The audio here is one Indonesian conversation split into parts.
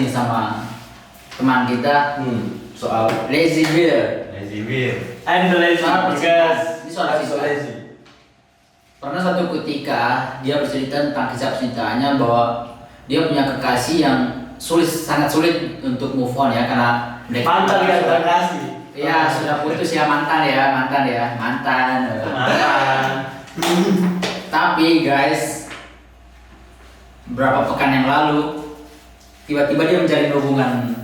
nih sama teman kita soal lazy bear. I'm the lazy because Ini soal I'm so lazy. Pernah suatu ketika dia bercerita tentang kisah percintaannya bahwa dia punya kekasih yang sangat sulit untuk move on ya, karena Mantan kan terkasih. Iya, sudah putus ya, mantan. Tapi guys, berapa pekan yang lalu tiba-tiba dia menjalin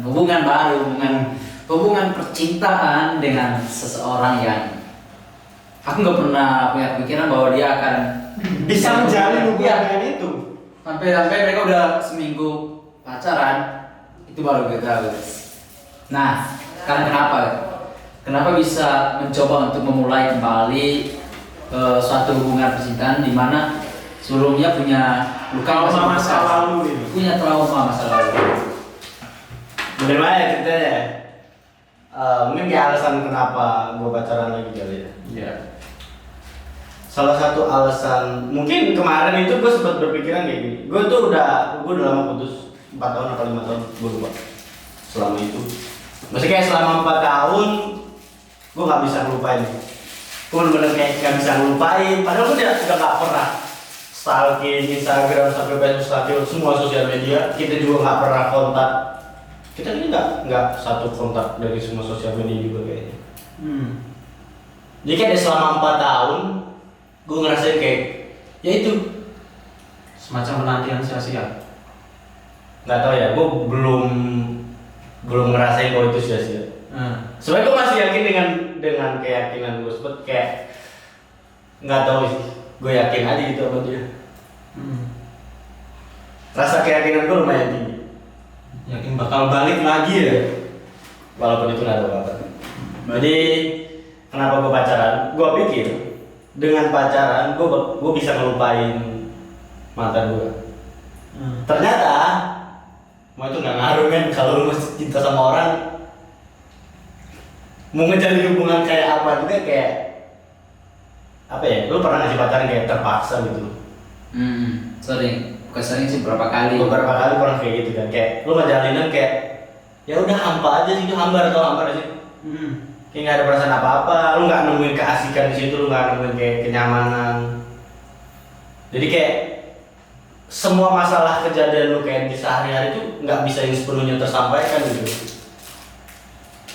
hubungan baru, hubungan percintaan dengan seseorang yang aku nggak pernah punya pikiran bahwa dia akan Bisa menjalin hubungan dengan itu. sampai mereka udah seminggu pacaran, itu baru kita tahu. Nah, karena kenapa bisa mencoba untuk memulai kembali suatu hubungan percintaan di mana sebelumnya punya luka masa lalu itu. punya trauma masa lalu. Bagaimana ya ceritanya? Mungkin kayak alasan kenapa gue pacaran lagi kali ya. Iya. Salah satu alasan, mungkin kemarin itu gue sempat berpikiran kayak gini. Gue udah lama putus 4 tahun atau 5 tahun, gue lupa. Selama itu, maksudnya kayak selama 4 tahun, gue nggak bisa ngelupain. Gue bener-bener kayak nggak bisa ngelupain. Padahal gue udah nggak pernah stalking Instagram sampai Facebook, stalking semua sosial media. Kita juga nggak pernah kontak. Kita ini nggak satu kontak dari semua sosial media juga kayaknya. Jadi kayak selama 4 tahun, gue ngerasain kayak ya itu Semacam penantian sia-sia. nggak tahu ya, gue belum ngerasain bahwa itu sia-sia. Sebenarnya gue masih yakin dengan keyakinan gue, sebut kayak nggak tahu sih, gue yakin aja gitu sama dia. Rasa keyakinan gue lumayan tinggi. Yakin bakal balik lagi ya. Walaupun itu nggak tahu apa. Jadi kenapa gue pacaran? Gue pikir dengan pacaran gue bisa ngelupain mantan gue. Ternyata mau itu nggak ngaruh kan, kalau lu masih cinta sama orang, mau ngejalin hubungan kayak apa juga kayak apa ya? Lu pernah ngasih pacaran kayak terpaksa gitu? Sering, bukan sering sih, beberapa kali. Beberapa kali pernah kayak gitu kan, kayak lu ngejalinan kayak ya udah hampa aja sih, itu hambar aja. Kayak nggak ada perasaan apa-apa, lu nggak nemuin keasikan di situ, lu nggak nemuin kayak kenyamanan. Jadi kayak semua masalah kejadian lu kayak di sehari-hari itu nggak bisa yang sepenuhnya tersampaikan gitu.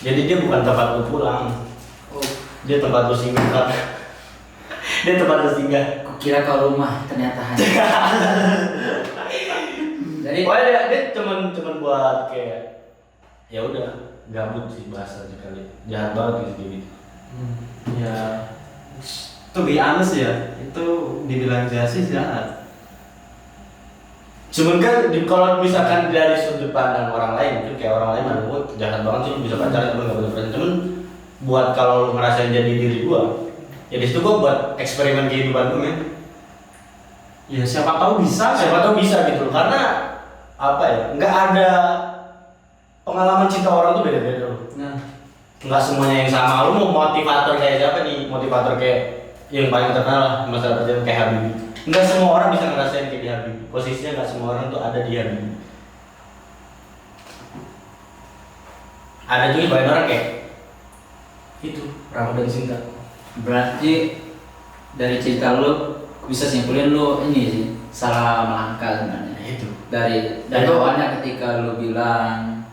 Jadi dia bukan tempat lu pulang, dia tempat lu singgah. Dia tempat lu singgah. Kukira kau rumah, ternyata hanya. Jadi dia cuman buat kayak ya udah gabut sih bahasa aja kali, jahat banget gitu. Ya, to be honest ya, itu dibilang jahat. Cuman kan kalau misalkan dari sudut pandang orang lain, itu kayak orang lain mana gue jahat banget sih, lu bisa pacaran tapi nggak punya perasaan. Cuman buat kalau lu ngerasain jadi diri gua, ya di situ gua buat eksperimen kehidupan gue men. Ya siapa tahu bisa. Siapa tahu bisa gitu loh, karena apa ya? Nggak ada pengalaman cinta orang tuh beda-beda loh. Nggak semuanya yang sama. Lu mau motivator kayak siapa nih? Motivator kayak yang paling terkenal lah masalah perjalanan kayak Habibie. Nggak semua orang bisa ngerasain kayak di Habibie. Posisinya nggak semua orang tuh ada di Habibie. Ada juga banyak orang kayak itu Ramadan Sinta. berarti dari cerita lu bisa simpulin lu ini sih salah melangkah sebenarnya. Itu. Dari awalnya ketika lu bilang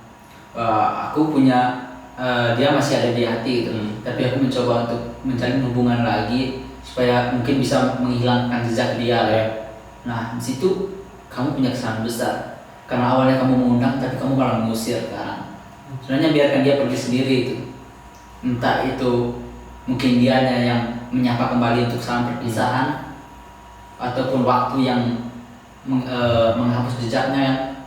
aku punya dia masih ada di hati gitu. Tapi aku mencoba untuk mencari hubungan lagi supaya mungkin bisa menghilangkan jejak dia ya. Nah, di situ kamu punya kesalahan besar. Karena awalnya kamu mengundang tapi kamu malah mengusir sekarang. Sebenarnya biarkan dia pergi sendiri itu. Entah itu mungkin dianya yang menyapa kembali untuk salam perpisahan ataupun waktu yang menghapus jejaknya.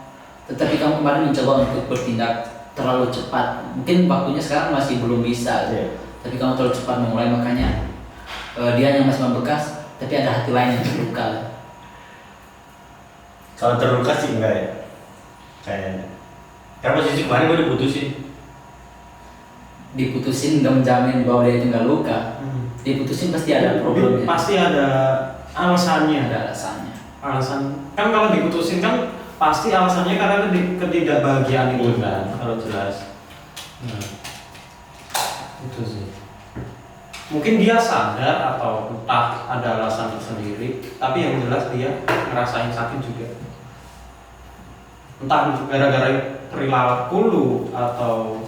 Tetapi kamu kemarin mencoba untuk bertindak terlalu cepat. Mungkin waktunya sekarang masih belum bisa, tapi kamu terlalu cepat memulai, makanya dia yang masih membekas, tapi ada hati lain yang terluka. Kalau terluka sih enggak ya, kayaknya. Karena posisi kemarin gue Diputusin nggak menjamin bahwa dia itu nggak luka. Diputusin pasti ada problemnya. Pasti ada alasannya. Ada alasannya. Alasan kan kalau diputusin kan pasti alasannya karena ketidakbahagiaan itu kan, kalau jelas. Nah, itu sih. Mungkin dia sadar atau entah ada alasan tersendiri, tapi yang jelas dia ngerasain sakit juga. Entah gara-gara perilaku lu atau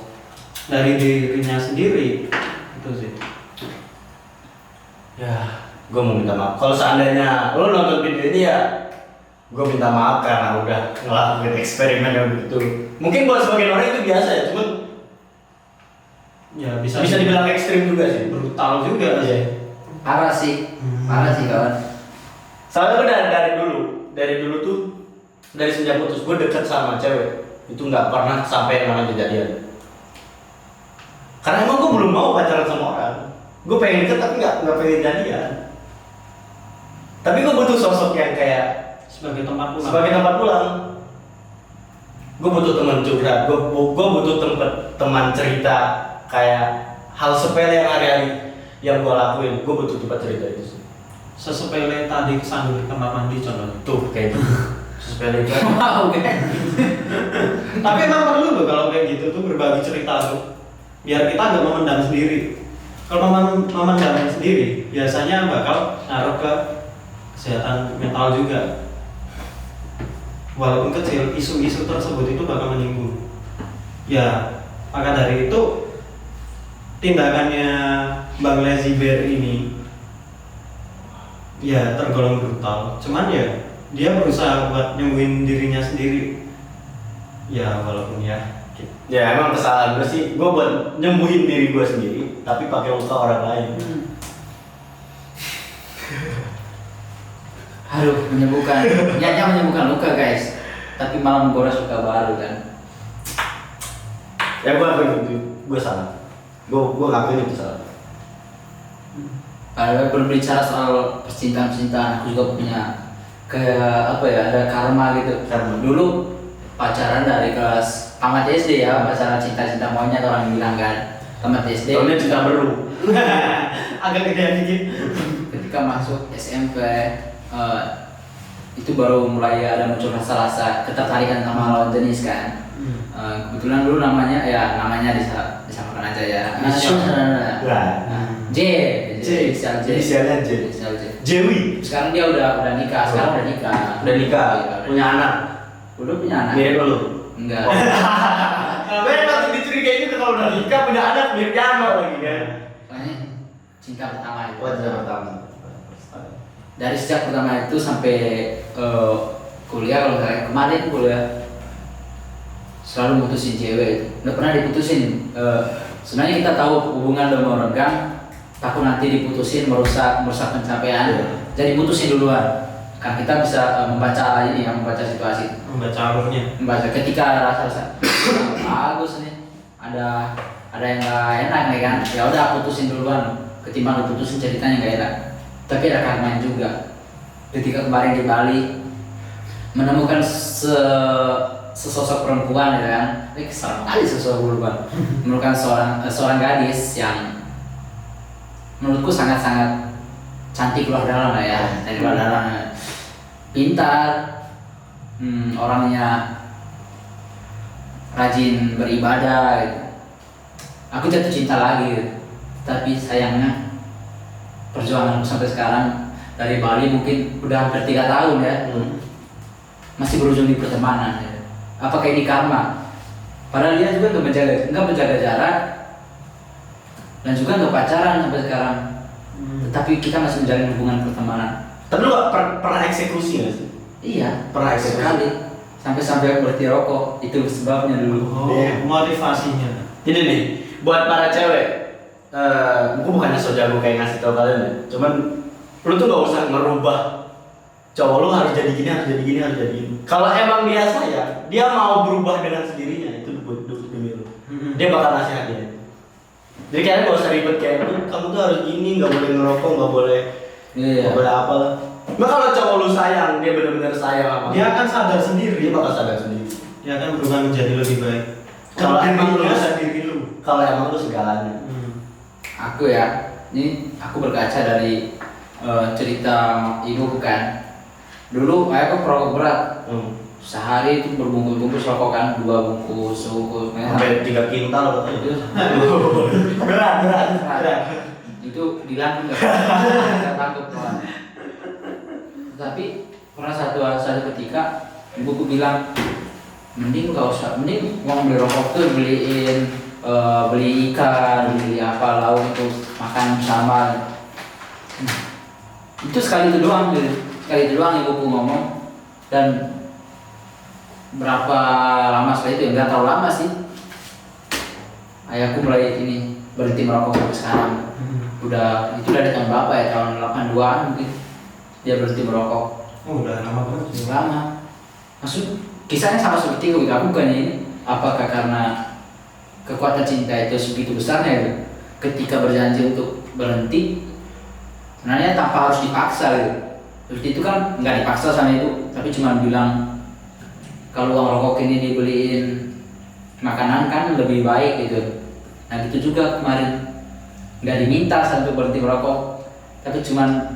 dari dirinya sendiri, itu sih. Ya, gue mau minta maaf. Kalau seandainya lo nonton video ini ya, gue minta maaf karena udah ngelakuin eksperimen yang begitu. Mungkin buat sebagian orang itu biasa ya, cuman Ya bisa dibilang ekstrim juga sih. brutal juga sih. Parah sih, parah sih kawan. Soalnya gue dari dulu tuh, dari sejak putus gue deket sama cewek itu nggak pernah sampai yang namanya kejadian. Karena emang gue belum mau pacaran sama orang. Gue pengen deket tapi nggak pengen jadian. Tapi gue butuh sosok yang kayak Sebagai tempat pulang. Gue butuh teman curhat. Gue butuh teman cerita kayak hal sepele yang hari-hari yang gue lakuin. Gue butuh tempat cerita itu sih. Sesepele tadi kesandung di kamar mandi contohnya. Tuh kayak gitu. Sepele kan. Wow, Tapi emang perlu loh kalau kayak gitu tuh berbagi cerita tuh. Biar kita nggak memendam sendiri. Kalau memendam sendiri, biasanya bakal ngaruh ke kesehatan mental juga. Walaupun kecil, isu-isu tersebut itu bakal menyinggung. Ya, maka dari itu tindakannya Bang Lazy Bear ini ya tergolong brutal. Cuman ya dia berusaha buat nyembuhin dirinya sendiri. Ya walaupun ya Ya emang kesalahan gue sih, gue buat nyembuhin diri gue sendiri, tapi pakai luka orang lain. Aduh, niatnya menyembuhkan luka guys, tapi malah menggores luka baru kan. Ya gue ngakuin itu, gue salah. Gue ngakuin itu salah. Kalau berbicara soal percintaan, aku juga punya kayak apa ya, ada karma gitu. Karma. Dulu pacaran dari kelas tamat SD ya, pacaran cinta monyet orang bilang kan. Tamat SD. Tahunnya cinta baru. agak gedean dikit. Ketika masuk SMP, itu baru mulai ada muncul rasa-rasa ketertarikan sama lawan jenis kan. Kebetulan dulu namanya disamakan aja ya. J. Inisialnya J. Jewi. Sekarang dia udah nikah. Udah nikah, punya anak. Udah punya anak. Mirip lu. Enggak. Gue langsung dicurigain itu kalau udah nikah punya anak mirip anak lagi kan. Soalnya cinta pertama itu. Cinta pertama. Dari sejak pertama itu sampai kuliah, kalau saya kemarin kuliah selalu mutusin cewek itu. Nggak pernah diputusin. Sebenarnya kita tahu hubungan udah mau renggang, takut nanti diputusin merusak pencapaian. Jadi mutusin duluan. Kan kita bisa membaca situasi, Membaca alurnya. ketika rasa bagus nih, ada yang nggak enak nih kan, ya udah putusin duluan ketimbang diputusin ceritanya nggak enak. Tapi ada karma juga. Ketika kemarin di Bali menemukan sesosok perempuan ya kan, ini kesal kali sesosok perempuan, menemukan seorang gadis yang menurutku sangat cantik luar dalam lah ya, dari luar dalam, pintar, orangnya rajin beribadah gitu. Aku jatuh cinta lagi gitu. Tapi sayangnya perjuanganku sampai sekarang dari Bali mungkin udah hampir 3 tahun ya, masih berujung di pertemanan ya. Apakah ini karma? Padahal dia juga nggak menjaga jarak dan juga nggak pacaran sampai sekarang. Tetapi kita masih menjalin hubungan pertemanan. Tapi lu pernah eksekusi nggak sih? Iya, Pernah eksekusi. sekali. Sampai berhenti rokok, itu sebabnya dulu. Iya. Motivasinya. Jadi nih, buat para cewek, gue bukannya so jago kayak ngasih tau kalian ya. Cuman lu tuh nggak usah ngerubah cowok lu harus jadi gini. Kalau emang dia sayang, dia mau berubah dengan sendirinya, itu demi lu. Dia bakal nasihat dia. Jadi kalian gak usah ribet kayak lu, kamu tuh harus gini, nggak boleh ngerokok, nggak boleh apa lah. Nah kalau cowok lu sayang, dia benar-benar sayang sama Dia akan sadar sendiri. dia bakal sadar sendiri. Dia akan berubah menjadi lebih baik. Kalau emang lu diri lu. Kalau emang lu segalanya. Aku ya, ini aku berkaca dari cerita ibu kan. Dulu ayahku perokok berat, sehari itu berbungkus-bungkus rokok kan, 2 bungkus, sebungkus. Sampai 3 kintal katanya. Itu berat. itu dilakukan nggak takut kawan. Tapi pernah satu ketika ibuku bilang mending uang beli rokok tuh beli ikan, beli apa lauk untuk makan bersama. Itu sekali itu doang ibuku ngomong. Dan berapa lama setelah itu, enggak terlalu lama sih, ayahku mulai berhenti merokok sampai sekarang. Udah ada tahun berapa ya, tahun 82an mungkin dia berhenti merokok. Oh, udah lama banget. Udah lama. Maksud kisahnya sama seperti itu. Aku bukannya ini apakah karena kekuatan cinta itu segitu besarnya gitu. Ketika berjanji untuk berhenti, sebenarnya tanpa harus dipaksa gitu. Terus itu kan nggak dipaksa sama ibu, tapi cuma bilang kalau uang rokok ini dibeliin makanan kan lebih baik gitu. Nah gitu juga kemarin, nggak diminta untuk berhenti merokok, tapi cuman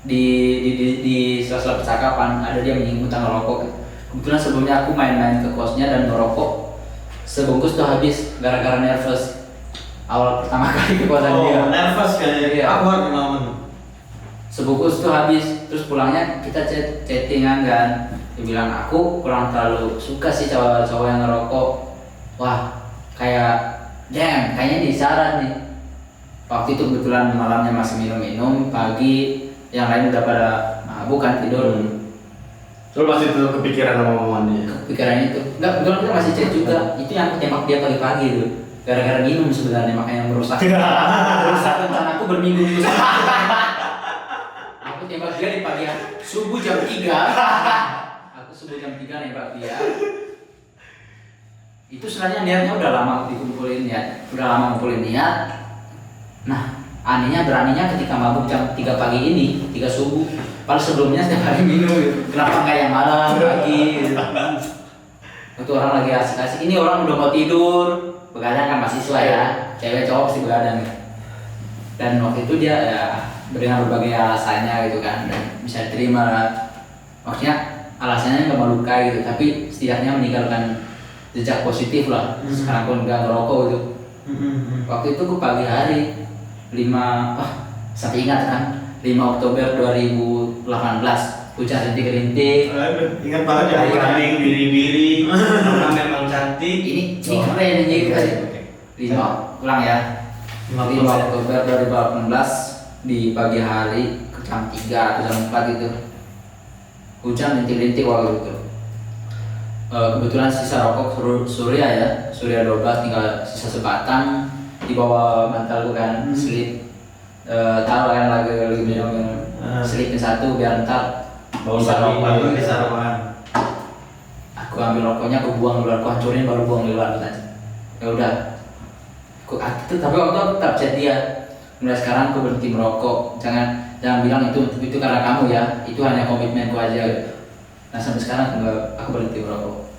di sela-sela percakapan ada dia menyinggung tentang rokok. Kebetulan sebelumnya aku main-main ke kosnya dan merokok sebungkus tuh habis gara-gara nervous awal pertama kali ke kosan dia. Nervous kayaknya. Iya. Aku ngalamin. Sebungkus tuh habis, terus pulangnya kita chattingan kan. Dia bilang aku kurang terlalu suka sih cowok-cowok yang ngerokok. Wah, kayaknya disaran nih. Waktu itu kebetulan malamnya masih minum-minum, pagi yang lain udah pada mabuk kan tidur. Lu masih tuh kepikiran sama omongannya? Kepikiran itu, enggak, kebetulan kita masih chat juga. Itu yang aku tembak dia pagi-pagi tuh, gara-gara minum sebenarnya, makanya merusak rencana aku berminggu-minggu. Aku tembak dia di pagi subuh jam 3. Aku subuh jam 3 nembak dia. Itu sebenarnya niatnya udah lama dikumpulin niat. Nah, beraninya ketika mabuk jam 3 pagi ini, 3 subuh. Padahal sebelumnya setiap hari minum gitu. Kenapa nggak yang malam, pagi gitu. Itu orang lagi asik-asik, ini orang udah mau tidur. Begadang kan mahasiswa ya, cewek cowok pasti begadang gitu. Dan waktu itu dia ya dengan berbagai alasannya gitu kan, dan bisa diterima lah. Maksudnya alasannya nggak melukai gitu, tapi setidaknya meninggalkan jejak positif lah. Sekarang pun nggak ngerokok gitu. Waktu itu ke pagi hari 5 ingat kan, 5 Oktober 2018, hujan rintik-rintik. Ingat banget ya, kambing biri-biri, orang memang cantik. Ini keren ini gitu. 5 ulang ya. 5 Oktober 2018 di pagi hari ke jam 3 atau jam 4 gitu. Hujan rintik-rintik waktu itu. Kebetulan sisa rokok Surya 12 tinggal sisa sebatang di bawah bantal kan, selip. Taruh kan lagi minum selipin satu biar ntar bisa aku ambil rokoknya, aku buang di luar, aku hancurin baru buang di luar aja. Ya udah, tapi waktu itu tetap chat dia. Mulai sekarang aku berhenti merokok, jangan bilang itu karena kamu ya, itu hanya komitmenku aja. Nah sampai sekarang aku berhenti merokok.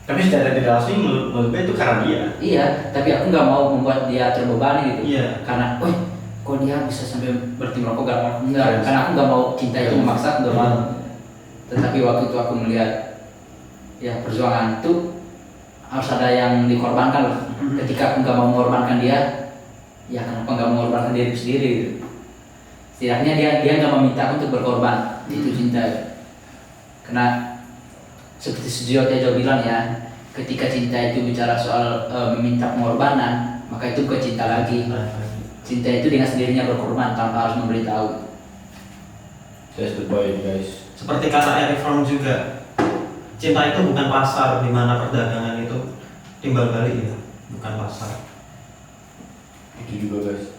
Tapi secara tidak langsung menurut gue itu karena dia. Iya, tapi aku nggak mau membuat dia terbebani gitu. Iya. Karena, kok dia bisa sampai berhenti merokok enggak, karena aku nggak mau cinta itu memaksa, nggak mau. Tetapi waktu itu aku melihat ya perjuangan itu harus ada yang dikorbankan loh. Ketika aku nggak mau mengorbankan dia, ya kenapa nggak mengorbankan diri sendiri gitu. Setidaknya dia nggak meminta aku untuk berkorban, itu cinta. Karena seperti Sujiwo Tejo bilang ya, ketika cinta itu bicara soal meminta pengorbanan, maka itu bukan cinta lagi. Cinta itu dengan sendirinya berkorban tanpa harus memberitahu. That's the point guys. Seperti kata Eric Fromm juga, cinta itu bukan pasar di mana perdagangan itu timbal balik ya, bukan pasar. Itu juga guys.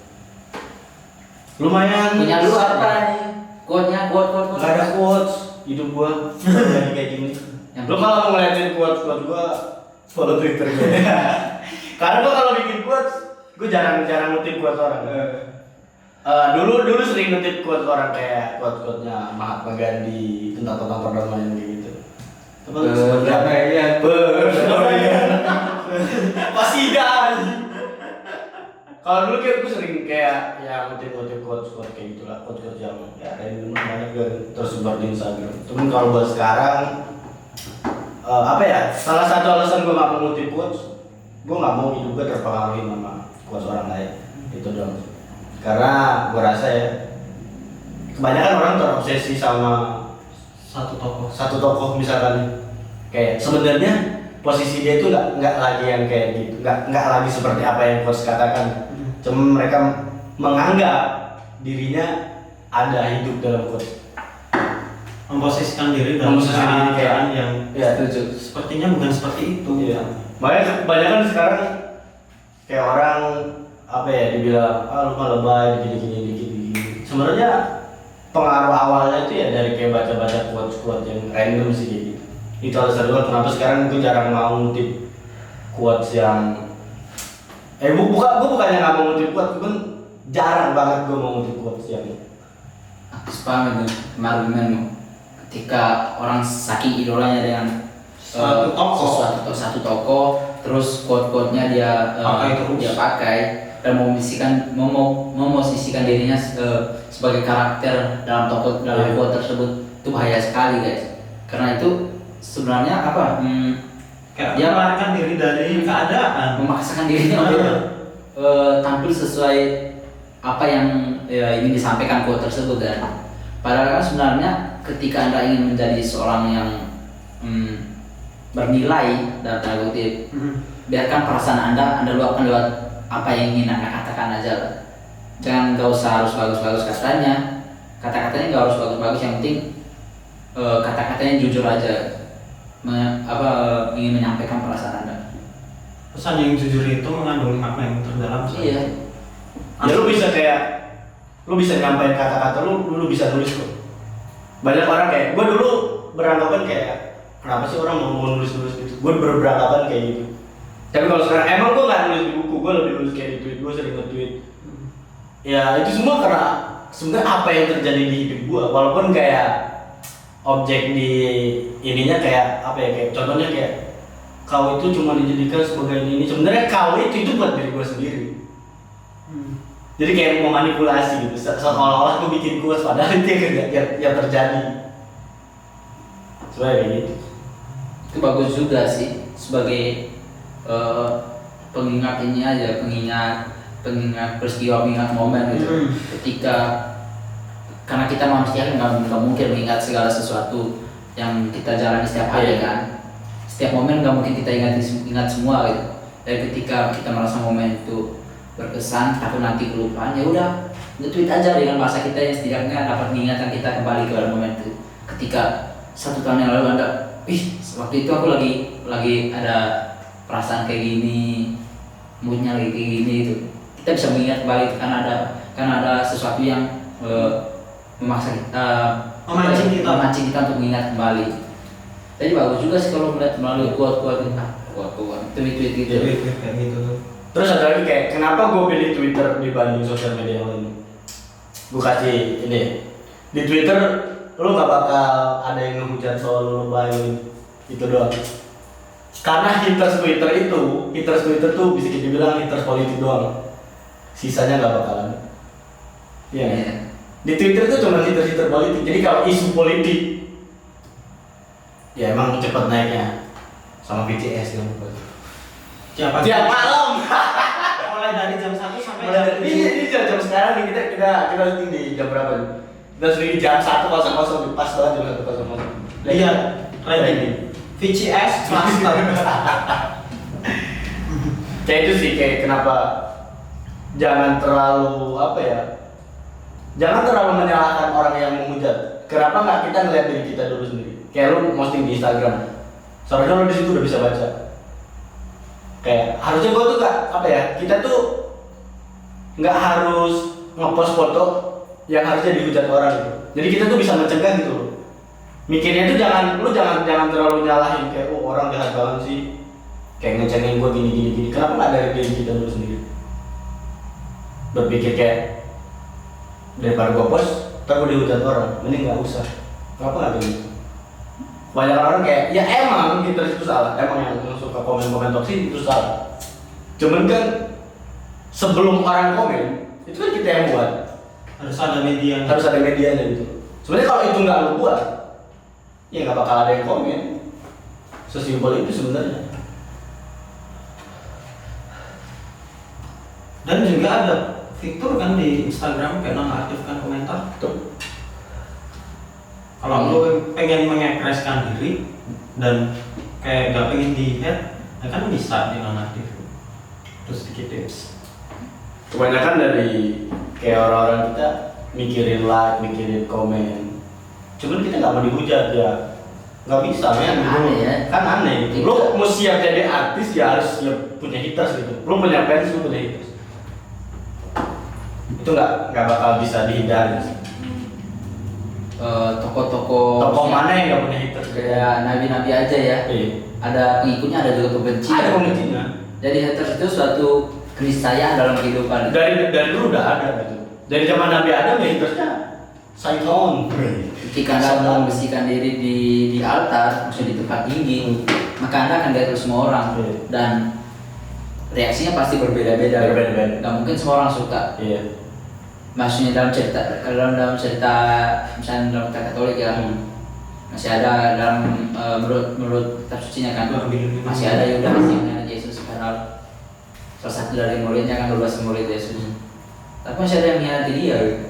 Lumayan. Punya lu apa nih? Quote-nya, quote. Gak ada quotes hidup gua jadi kayak gini. Lu kalau mau ngeliatin quotes gua, follow Twitter gua. Karena gua kalau bikin quotes, gua jarang nutip quotes orang. Dulu sering nutip quotes orang kayak quotes-quotesnya Mahatma Gandhi tentang perdamaian gitu. Perdamaian. Pasidan. Kalau dulu kayak gue sering kayak yang ngutip quotes kayak gitulah, quotes yang ya random banyak kan tersebar di Instagram. Cuman kalau buat sekarang apa ya? Salah satu alasan gue nggak mau ngutip quotes, gue nggak mau hidup gue terpengaruhi sama quotes orang lain. Itu doang. Karena gue rasa ya kebanyakan orang terobsesi sama satu tokoh misalkan, kayak sebenarnya posisi dia itu nggak lagi yang kayak gitu, nggak lagi seperti apa yang coach katakan. Cuma mereka menganggap dirinya ada hidup dalam coach, memposisikan diri dalam keadaan yang ya, sepertinya bukan seperti itu. Ya. Makanya kebanyakan sekarang kayak orang apa ya, dibilang lu mah lebay gini. Sebenarnya pengaruh awalnya itu ya dari kayak baca-baca quotes yang random sih gitu. Itu alasan gue kenapa sekarang gue jarang mau ngutip quotes yang bukannya nggak mau ngutip quotes, gue jarang banget gue mau ngutip quotes yang Aku sepaham itu argumenmu. Ketika orang saking idolanya dengan satu tokoh, terus quote-nya dia pakai dan memosisikan dirinya sebagai karakter dalam quote tersebut, itu bahaya sekali guys. Karena itu sebenarnya apa? Dia melarikan diri dari keadaan, memaksakan dirinya untuk tampil sesuai apa yang ingin disampaikan quote tersebut kan. Padahal kan sebenarnya ketika Anda ingin menjadi seorang yang bernilai dalam tanda kutip, biarkan perasaan Anda luapkan lewat apa yang ingin Anda katakan aja lah. Jangan, nggak usah harus bagus-bagus kata-katanya nggak harus bagus-bagus, yang penting kata-katanya jujur aja, ingin menyampaikan perasaan Anda. Pesan yang jujur itu mengandung makna yang terdalam. Iya. Ya lu bisa nyampaikan kata-kata lu bisa nulis kok. Banyak orang kayak gue dulu beranggapan kayak kenapa sih orang mau nulis gitu. Gue beranggapan kayak gitu. Tapi kalau sekarang emang gue nggak nulis di buku, gue lebih nulis kayak di tweet. Gue sering nge-tweet. Ya itu semua karena sebenarnya apa yang terjadi di hidup gue, walaupun kayak objek di ininya kayak apa ya, kayak contohnya kayak kau itu cuma dijadikan sebagai ini. Sebenarnya kau itu buat diri gue sendiri. Jadi kayak mau manipulasi gitu, seolah-olah gue bikin kuas padahal itu yang terjadi. Sebenarnya kayak gitu. Itu bagus juga sih sebagai pengingat ini aja, pengingat peristiwa, pengingat momen gitu. Ketika karena kita manusia nggak mungkin mengingat segala sesuatu yang kita jalani setiap hari kan. Setiap momen nggak mungkin kita ingat semua gitu. Dan ketika kita merasa momen itu berkesan tapi nanti kelupaan, ya udah nge-tweet aja dengan bahasa kita yang setidaknya dapat mengingatkan kita kembali ke momen itu. Ketika 1 tahun yang lalu Anda, waktu itu aku lagi ada perasaan kayak gini, moodnya lagi kayak gini itu. Kita bisa mengingat kembali itu karena ada sesuatu yang memancing kita untuk mengingat kembali. Jadi bagus juga sih kalau melihat melalui quote-quote tweet gitu. Kayak gitu tuh. Terus ada lagi kayak kenapa gue pilih Twitter dibanding sosial media yang lain? Gue kasih ini, di Twitter lu nggak bakal ada yang ngehujat soal lu lebay itu doang. Karena haters Twitter tuh bisa kita bilang haters politik doang. Sisanya nggak bakalan. Iya. Yeah. Di Twitter tuh cuma haters politik. Jadi kalau isu politik, ya emang cepat naiknya sama BTS kan. Tiap malam. Mulai dari jam 1 sampai ini jam sekarang nih kita syuting di jam berapa nih? Kita syuting di jam 1.00 pas banget jam 1.00. Iya, ready. VCS master. Kayak itu sih, kayak kenapa jangan terlalu jangan terlalu menyalahkan orang yang menghujat. Kenapa nggak kita ngeliat diri kita dulu sendiri? Kayak lu posting di Instagram, seharusnya lu di situ udah bisa baca. Kayak harusnya gua tuh kita tuh nggak harus ngepost foto yang harusnya dihujat orang gitu. Jadi kita tuh bisa mencegah gitu loh. Mikirnya tuh jangan terlalu nyalahin kayak orang jahat banget sih, kayak ngecengin gua gini. Kenapa nggak dari diri kita dulu sendiri? Berpikir kayak daripada gua post, ntar gua dihujat orang, mending nggak usah. Kenapa nggak gitu? Banyak orang kayak ya emang haters itu salah, emang yang suka komen toksik itu salah. Cuman kan sebelum orang komen itu kan kita yang buat. Harus ada media. Harus ada medianya gitu. Sebenarnya kalau itu nggak lu buat, ya nggak bakal ada yang komen. Sesimpel itu sebenarnya. Dan juga ada fitur kan di Instagram kayak nonaktifkan komentar. Tuh. Kalau lu pengen mengekspresikan diri dan kayak gak pengen di head, ya kan bisa di nonaktif. Terus sedikit tips. Kebanyakan dari kayak orang-orang kita mikirin like, mikirin komen. Cuman kita nggak mau dihujat ya. Nggak bisa men. Aneh ya. Kan aneh. Kita- Lu mau siap jadi artis ya harus siap punya haters gitu. Lu punya fans, lu punya haters. Itu nggak bakal bisa dihindari. Toko-toko Tokoh mana yang nggak punya haters? kayak nabi-nabi aja ya, Iya. ada pengikutnya ada juga pembenci. Ada pembencinya. Jadi haters itu suatu keniscayaan dalam kehidupan. Dari dulu udah ada gitu. Dari zaman Nabi Adam ya hatersnya Saiton. Ketika Anda membersihkan diri di altar, maksudnya di tempat tinggi, maka Anda akan diatur semua orang Iya. dan reaksinya pasti berbeda-beda. Berbeda-beda. Nggak mungkin semua orang suka. Iya. Maksudnya dalam cerita, kalau dalam cerita misalnya dalam cerita Katolik ya, masih ada dalam menurut kitab sucinya kan, masih ada Yudas yang mengkhianati Yesus padahal salah satu dari muridnya kan 12 murid Yesus. Tapi masih ada yang mengkhianati dia. Gitu.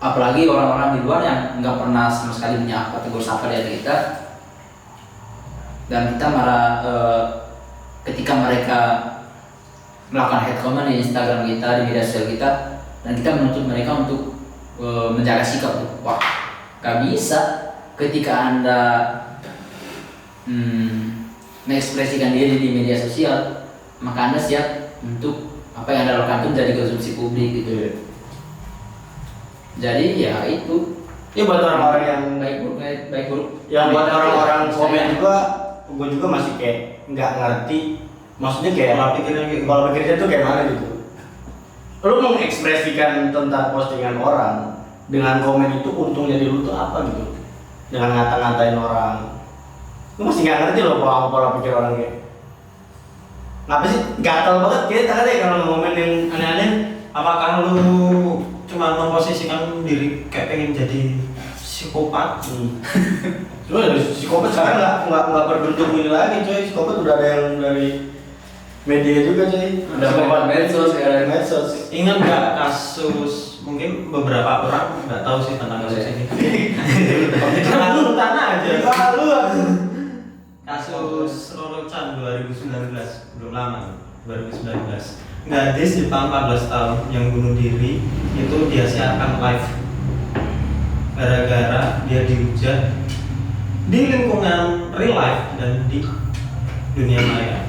Apalagi orang-orang di luar yang nggak pernah sama sekali menyapa tegur sapa dari kita, dan kita marah ketika mereka melakukan hate comment di Instagram kita, di media sosial kita, dan kita menuntut mereka untuk menjaga sikap. Wah, gak bisa ketika Anda mengekspresikan diri di media sosial, maka Anda siap untuk apa yang Anda lakukan itu menjadi konsumsi publik gitu. Iya. Jadi ya itu. Ya buat orang-orang yang baik buruk. yang buat orang-orang Saya- komen juga, gue juga masih kayak nggak ngerti. Maksudnya kayak Pola pikirnya kayak pola pikirnya tuh kayak mana gitu. Lu mengekspresikan tentang postingan orang dengan komen itu untungnya di lu tuh apa gitu? Dengan ngata-ngatain orang. Lu masih nggak ngerti loh pola pikir orang kayak. Ngapa sih gatal banget kita kan ya kalau ngomongin yang aneh-aneh. Apakah lu cuma memposisikan diri kayak pengen jadi psikopat? Cuma dari psikopat sekarang nggak berbentuk ini lagi coy. Psikopat udah ada yang dari media juga coy. Udah lewat medsos sekarang. Medsos. Ingat nggak kasus, mungkin beberapa orang nggak tahu sih tentang kasus ini. Lalu tanah aja. Lalu Kasus Roro Chan 2019, belum lama, 2019. Gadis Jepang 14 tahun yang bunuh diri itu dia siarkan live gara-gara dia dihujat di lingkungan real life dan di dunia maya.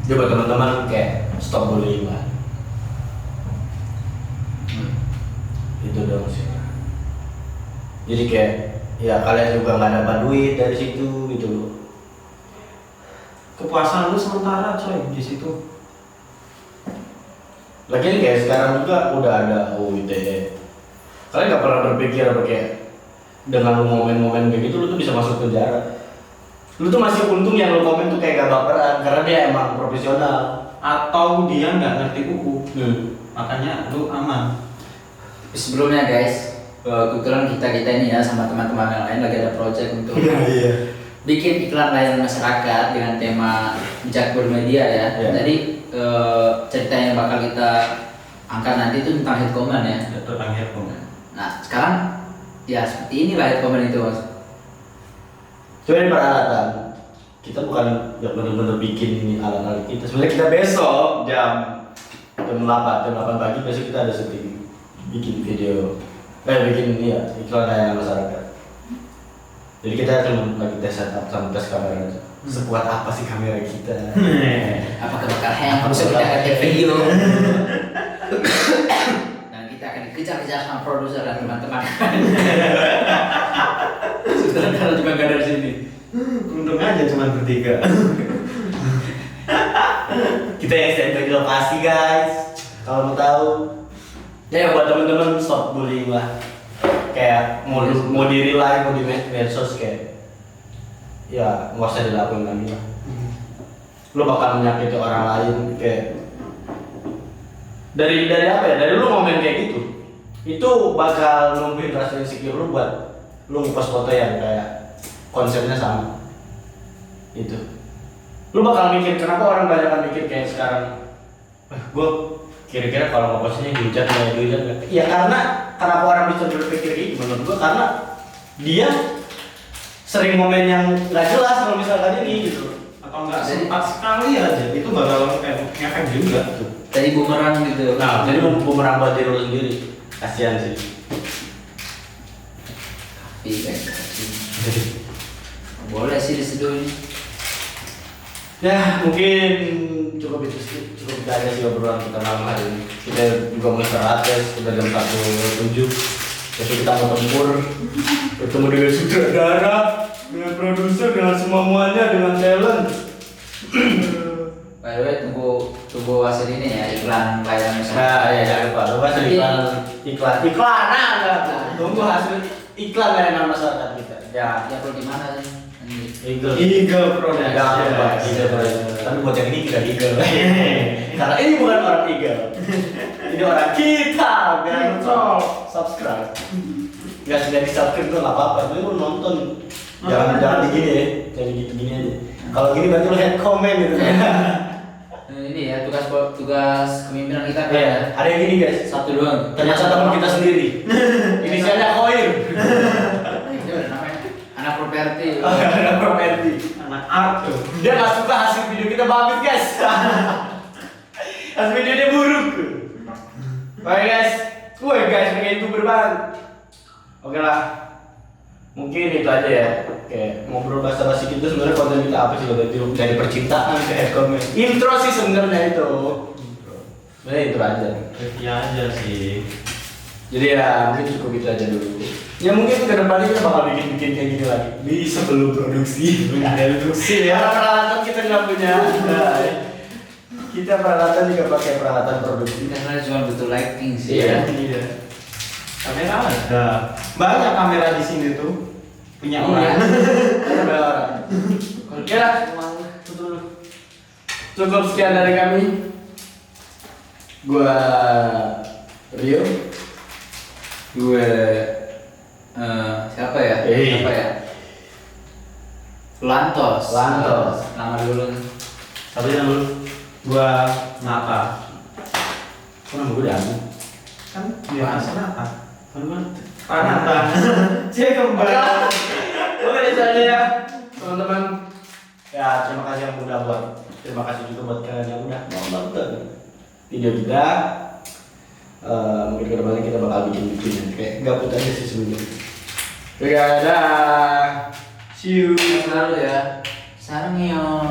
Coba teman-teman kayak stop bullying lah. Itu dong sih. Jadi kayak ya kalian juga nggak dapat duit dari situ gitu loh. Kepuasan lu sementara coy di situ. Lagian kayak sekarang juga udah ada UITE. Kalian nggak pernah berpikir apa kayak dengan lu momen-momen kayak gitu lu tuh bisa masuk penjara. Lu tuh masih untung yang lu komen tuh kayak gak baperan karena dia emang profesional. Atau dia nggak ngerti hukum, makanya lu aman. Sebelumnya guys, kebetulan kita ini ya sama teman-teman yang lain lagi ada project untuk Iya. bikin iklan layanan masyarakat dengan tema bijak bermedia ya. Iya. Jadi cerita yang bakal kita angkat nanti itu tentang hate comment ya. Tentang hukum. Nah sekarang ya seperti inilah hate comment itu mas. Cuma ini peralatan. Kita bukan yang bener-bener bikin ini alat-alat kita. Sebenarnya kita besok jam 8 pagi besok kita ada syuting bikin video. Bikin ini ya iklan layanan masyarakat. Jadi kita cuma lagi tes setup sama tes kamera aja. Sekuat apa sih kamera kita? Apakah bakal hang? Bisa kita akan take video. Dan kita akan dikejar-kejar sama produser dan teman-teman. Sutradara juga nggak ada di sini. Untung aja cuma bertiga. Kita yang standby di lokasi guys. Kalau mau tahu, ya buat temen-temen stop bullying lah. Kayak mau di real life, mau di medsos kayak, ya nggak usah dilakuin lagi lah. Lo bakal menyakiti orang lain kayak, dari apa ya, dari lu ngomen kayak gitu itu bakal numbuhin rasa insecure lu buat lu ngepost foto yang kayak konsepnya sama itu. Lu bakal mikir kenapa orang banyak kan mikir kayak sekarang, gue kira-kira kalau ngepostnya dihujat nggak? Ya karena kenapa orang bisa berpikir gitu menurut gue, karena dia sering momen yang nggak jelas kalau misalkan ini gitu, Atau enggak sempat sekali aja, itu bakal efek juga tuh. Tadi bumerang gitu. nah jadi bumerang buat diri lu sendiri, kasihan sih. Tapi kayak boleh sih diseduhin. Ya mungkin cukup aja sih obrolan kita malam hari ini. Kita juga mau istirahat ya, sudah jam 1.07. Besok kita mau tempur, bertemu dengan sutradara, dengan produser, dengan semuanya, dengan talent. By the way, tunggu hasil ini ya, iklan layanan usaha. Nah ya jangan lupa, lu hasil iklan, tunggu hasil iklan layanan masyarakat kita. Ya, Ya perlu di mana sih? Eagle Production. Tapi buat yang ini tidak Eagle. Karena ini bukan orang Eagle. Ini orang kita. Biar subscribe. Nggak sudah di subscribe tuh nggak apa-apa. Tapi lu nonton. Jangan digini ya. Jangan gini aja. Kalau gini berarti lu head comment gitu. Ini ya tugas kepemimpinan kita kan. Ya, ada yang gini guys. Satu doang. Ternyata teman kita sendiri. Inisialnya Khoir. Itu ada namanya anak properti. Anak properti. Anak art tuh. Dia nggak suka hasil video kita bagus guys. Hasil videonya buruk. Oke guys, pengen youtuber banget. Oke lah, mungkin itu aja ya. Kayak ngobrol basa-basi kita sebenarnya konten kita apa sih, dari percintaan ke head comment. Intro sih sebenarnya itu. Sebenarnya itu aja. Trivia aja sih. Jadi ya mungkin cukup itu aja dulu. Ya mungkin ke depannya kita bakal bikin kayak gini lagi. Di sebelum produksi. Produksi ya. Karena peralatan kita nggak punya. Nah, kita peralatan juga pakai peralatan produksi. Karena cuma butuh lighting sih. Iya. Iya. Kamera ada. Banyak kamera di sini tuh. Punya Iya. orang. Ada orang. Oke lah. Cukup sekian dari kami. Gua Rio. Gue siapa ya? Siapa ya? Lantos. Nama dulu. Siapa yang dulu? Gua Nata. Kok nama gue Danu? Kan biasa Nata. Mana? Nata. Cek kembali. Oke, itu aja ya, teman-teman. Ya, terima kasih yang udah buat. Terima kasih juga buat kalian yang udah mau nonton video kita. Mungkin kedepannya kita bakal bikin kayak gabut aja sih sebenarnya. Oke, dadah. See you. Selalu ya. Sarang yo.